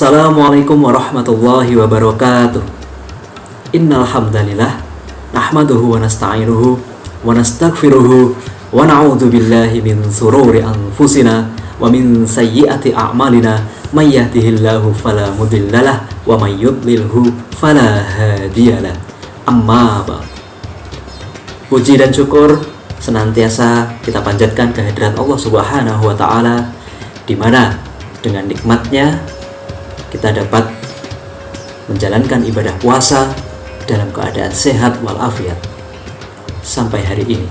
Assalamualaikum warahmatullahi wabarakatuh. Innal hamdalillah nahmaduhu wa nasta'inuhu wa nastaghfiruhu wa na'udzu billahi min shururi anfusina wa min sayyiati a'malina may yahdihillahu fala mudhillalah wa may yudlilhu fala hadiyalah. Amma ba'd. Puji dan syukur senantiasa kita panjatkan kehadirat Allah Subhanahu wa taala, di mana dengan nikmatnya kita dapat menjalankan ibadah puasa dalam keadaan sehat walafiat sampai hari ini.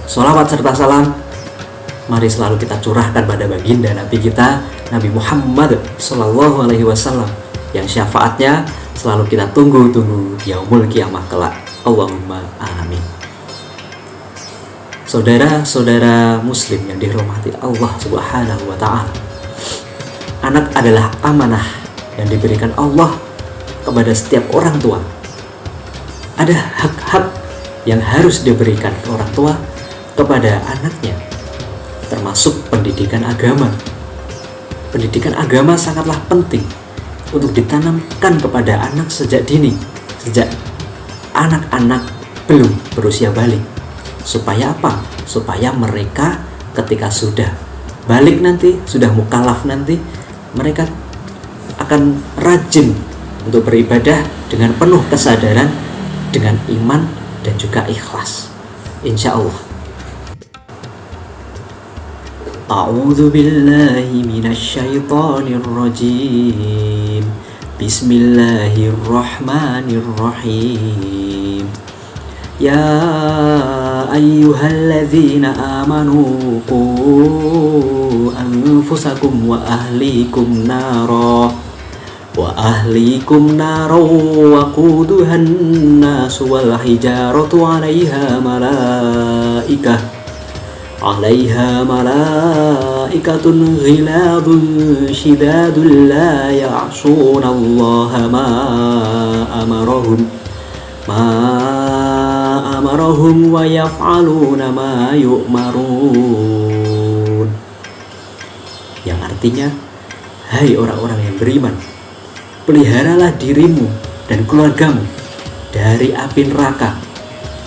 Sholawat serta salam mari selalu kita curahkan pada baginda Nabi kita, Nabi Muhammad Sallallahu Alaihi Wasallam, yang syafaatnya selalu kita tunggu-tunggu yaumul kiamah kelak. Allahumma amin. Saudara-saudara muslim yang dirahmati Allah Subhanahu wa taala, anak adalah amanah yang diberikan Allah kepada setiap orang tua. Ada hak-hak yang harus diberikan orang tua kepada anaknya, termasuk pendidikan agama. Pendidikan agama sangatlah penting untuk ditanamkan kepada anak sejak dini, sejak anak-anak belum berusia balik. Supaya apa? Supaya mereka ketika sudah balik nanti, sudah mukallaf nanti, mereka akan rajin untuk beribadah dengan penuh kesadaran, dengan iman dan juga ikhlas, insya Allah. A'udzu billahi minasyaitonir rajim. Bismillahirrahmanirrahim. Ya ayyuhalladzina amanu qu anfusakum wa ahlikum nara wa quduhan nasu wal hijaratu 'alaiha malaikatun ghiladun shidadun la ya'sunallaha ma amarahum wa yaf'aluna ma yu'marun. Yang artinya, hai orang-orang yang beriman, peliharalah dirimu dan keluargamu dari api neraka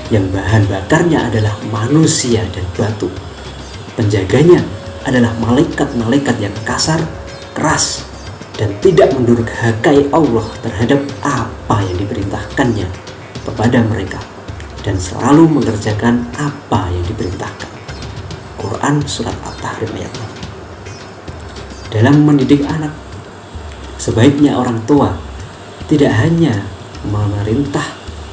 yang bahan bakarnya adalah manusia dan batu. Penjaganya adalah malaikat-malaikat yang kasar, keras, dan tidak mendurhakai Allah terhadap apa yang diperintahkannya kepada mereka, dan selalu mengerjakan apa yang diperintahkan. Quran Surat At-Tahrim ayat 6. Dalam mendidik anak, sebaiknya orang tua tidak hanya memerintah,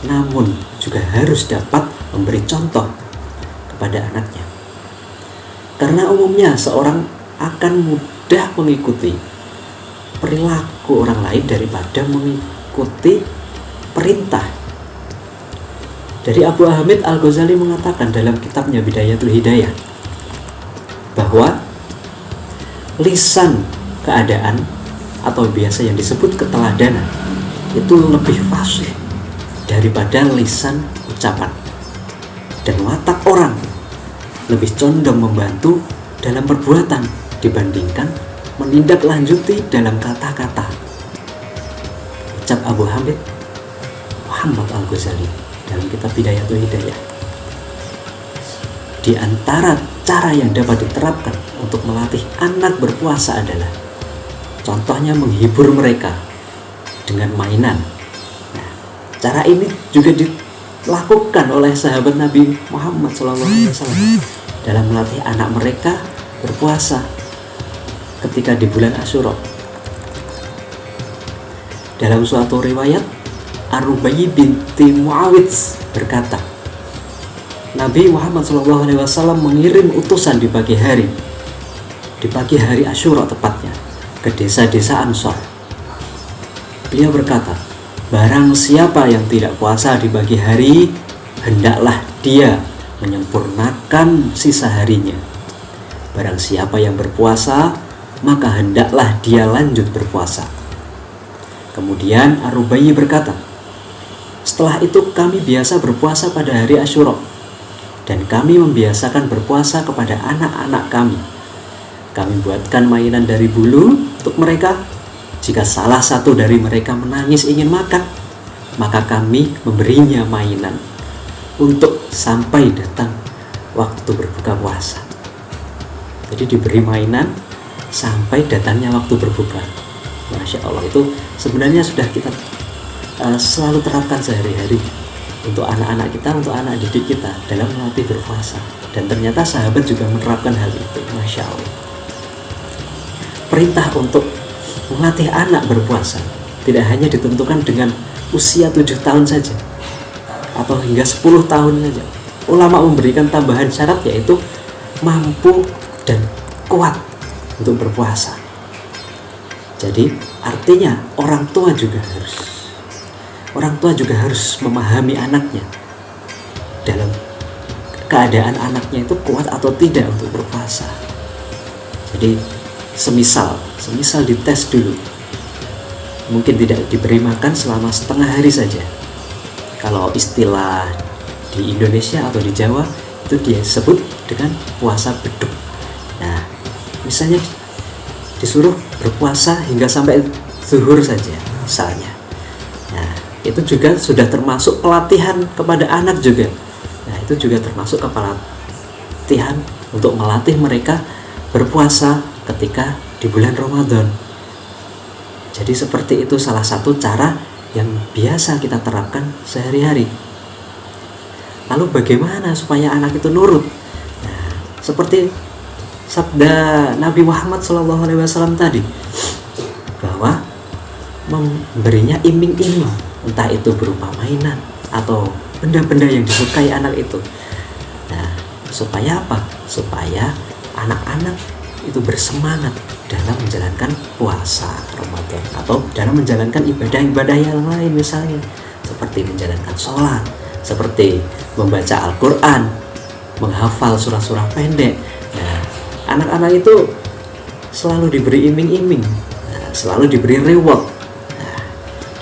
namun juga harus dapat memberi contoh kepada anaknya. Karena umumnya seorang akan mudah mengikuti perilaku orang lain daripada mengikuti perintah. Dari Abu Hamid Al-Ghazali mengatakan dalam kitabnya Bidayatul Hidayah bahwa lisan keadaan atau biasa yang disebut keteladanan itu lebih fasih daripada lisan ucapan, dan watak orang lebih condong membantu dalam perbuatan dibandingkan menindaklanjuti dalam kata-kata. Ucap Abu Hamid Muhammad Al-Ghazali dalam kitab Bidayatul Hidayah. Di antara cara yang dapat diterapkan untuk melatih anak berpuasa adalah contohnya menghibur mereka dengan mainan. Nah, cara ini juga dilakukan oleh sahabat Nabi Muhammad SAW dalam melatih anak mereka berpuasa ketika di bulan Asyura. Dalam suatu riwayat, Ar-Rubayyi binti Muawidz berkata, Nabi Muhammad SAW mengirim utusan di pagi hari Asyura tepatnya, ke desa-desa Ansor. Beliau berkata, barang siapa yang tidak puasa di pagi hari, hendaklah dia menyempurnakan sisa harinya. Barang siapa yang berpuasa, maka hendaklah dia lanjut berpuasa. Kemudian Ar-Rubayyi berkata, setelah itu kami biasa berpuasa pada hari Asyura, dan kami membiasakan berpuasa kepada anak-anak kami. Kami buatkan mainan dari bulu untuk mereka, Jika salah satu dari mereka menangis ingin makan, maka kami memberinya mainan untuk sampai datang waktu berbuka puasa. Jadi diberi mainan sampai datangnya waktu berbuka. Masya Allah, itu sebenarnya sudah kita selalu terapkan sehari-hari untuk anak-anak kita, untuk anak didik kita dalam melatih berpuasa. Dan ternyata sahabat juga menerapkan hal itu. Masya Allah. Perintah untuk melatih anak berpuasa tidak hanya ditentukan dengan usia 7 tahun saja atau hingga 10 tahun saja. Ulama memberikan tambahan syarat, yaitu mampu dan kuat untuk berpuasa. Jadi artinya orang tua juga harus memahami anaknya dalam keadaan anaknya itu kuat atau tidak untuk berpuasa. Jadi semisal dites dulu, mungkin tidak diberi makan selama setengah hari saja. Kalau istilah di Indonesia atau di Jawa itu disebut dengan puasa beduk. Nah, misalnya disuruh berpuasa hingga sampai zuhur saja misalnya. Nah, itu juga sudah termasuk pelatihan kepada anak juga. Nah, itu juga termasuk pelatihan untuk melatih mereka berpuasa ketika di bulan Ramadan. Jadi seperti itu salah satu cara yang biasa kita terapkan sehari-hari. Lalu bagaimana supaya anak itu nurut? Nah, seperti sabda Nabi Muhammad SAW tadi, bahwa memberinya iming-iming, entah itu berupa mainan atau benda-benda yang disukai anak itu. Nah, supaya apa? Supaya anak-anak itu bersemangat dalam menjalankan puasa Ramadan atau dalam menjalankan ibadah-ibadah yang lain, misalnya seperti menjalankan sholat, seperti membaca Al-Quran, menghafal surah-surah pendek. Nah, anak-anak itu selalu diberi iming-iming, selalu diberi reward,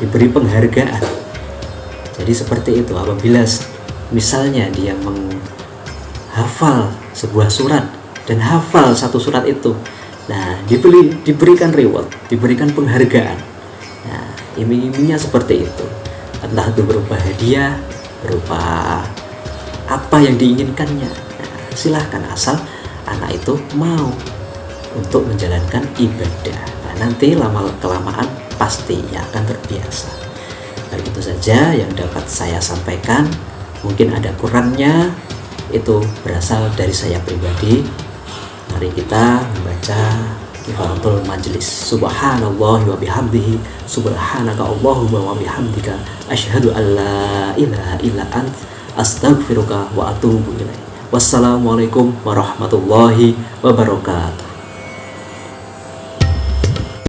diberi penghargaan. Jadi seperti itu, apabila misalnya dia menghafal sebuah surat dan hafal satu surat itu, nah diberikan reward, diberikan penghargaan. Nah, iming-imingnya seperti itu, entah itu berupa hadiah, berupa apa yang diinginkannya. Nah, silahkan, asal anak itu mau untuk menjalankan ibadah. Nah, nanti lama-kelamaan pasti akan terbiasa. Baik, itu saja yang dapat saya sampaikan. Mungkin ada kurangnya, itu berasal dari saya pribadi. Mari kita membaca kifaratul majlis. Subhanallah wa bihamdihi, subhanaka Allahumma wa bihamdika, asyhadu an la ilaha illa ant, astaghfiruka wa atubu ilaik. Wassalamualaikum warahmatullahi wabarakatuh.